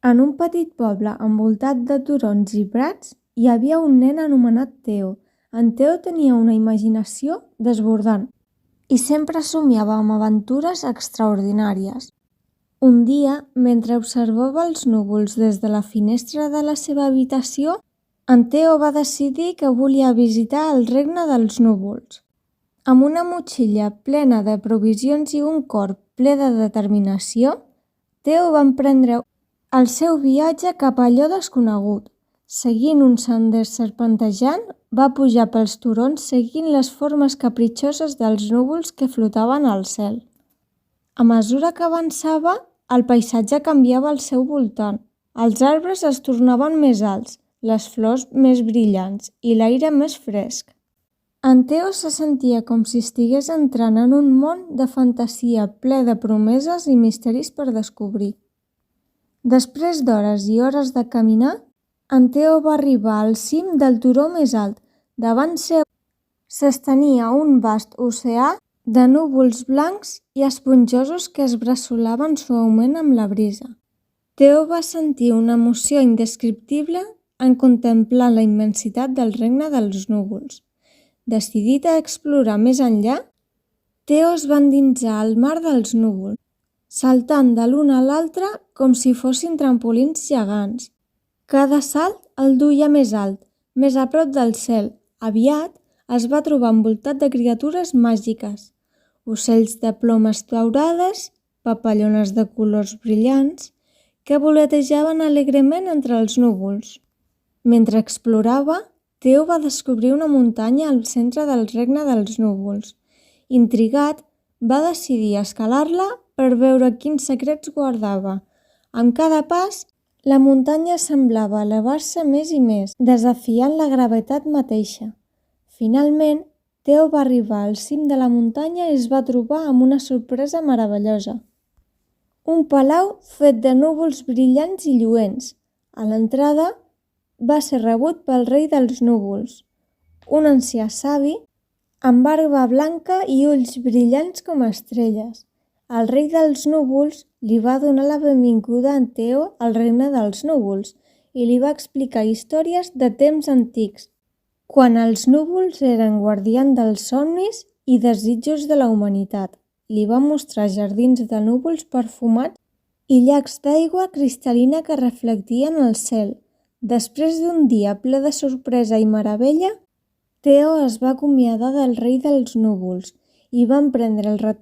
En un petit poble envoltat de turons i prats hi havia un nen anomenat Teo. En Teo tenia una imaginació desbordant i sempre somiava amb aventures extraordinàries. Un dia, mentre observava els núvols des de la finestra de la seva habitació, en Teo va decidir que volia visitar el regne dels núvols. Amb una motxilla plena de provisions i un cor ple de determinació, Teo va emprendre el seu viatge cap a allò desconegut. Seguint un sender serpentejant, va pujar pels turons seguint les formes capritxoses dels núvols que flotaven al cel. A mesura que avançava, el paisatge canviava al seu voltant. Els arbres es tornaven més alts, les flors més brillants i l'aire més fresc. En Teo se sentia com si estigués entrant en un món de fantasia ple de promeses i misteris per descobrir. Després d'hores i hores de caminar, en Teo va arribar al cim del turó més alt. Davant seu s'estenia un vast oceà de núvols blancs i esponjosos que es bresolaven suaument amb la brisa. Teo va sentir una emoció indescriptible en contemplar la immensitat del regne dels núvols. Decidit a explorar més enllà, Teo es va endinsar al mar dels núvols, saltant de l'un a l'altre com si fossin trampolins gegants. Cada salt el duia més alt, més a prop del cel. Aviat es va trobar envoltat de criatures màgiques, ocells de plomes daurades, papallones de colors brillants, que voletejaven alegrement entre els núvols. Mentre explorava, Teo va descobrir una muntanya al centre del regne dels núvols. Intrigat, va decidir escalar-la per veure quins secrets guardava. Amb cada pas, la muntanya semblava elevar-se més i més, desafiant la gravetat mateixa. Finalment, Teo va arribar al cim de la muntanya i es va trobar amb una sorpresa meravellosa. Un palau fet de núvols brillants i lluents. A l'entrada va ser rebut pel rei dels núvols, un ancià savi amb barba blanca i ulls brillants com estrelles. El rei dels núvols li va donar la benvinguda a en Teo al regne dels núvols i li va explicar històries de temps antics, quan els núvols eren guardians dels somnis i desitjos de la humanitat. Li va mostrar jardins de núvols perfumats i llacs d'aigua cristal·lina que reflectien el cel. Després d'un dia ple de sorpresa i meravella, Teo es va acomiadar del rei dels núvols i va emprendre el retorn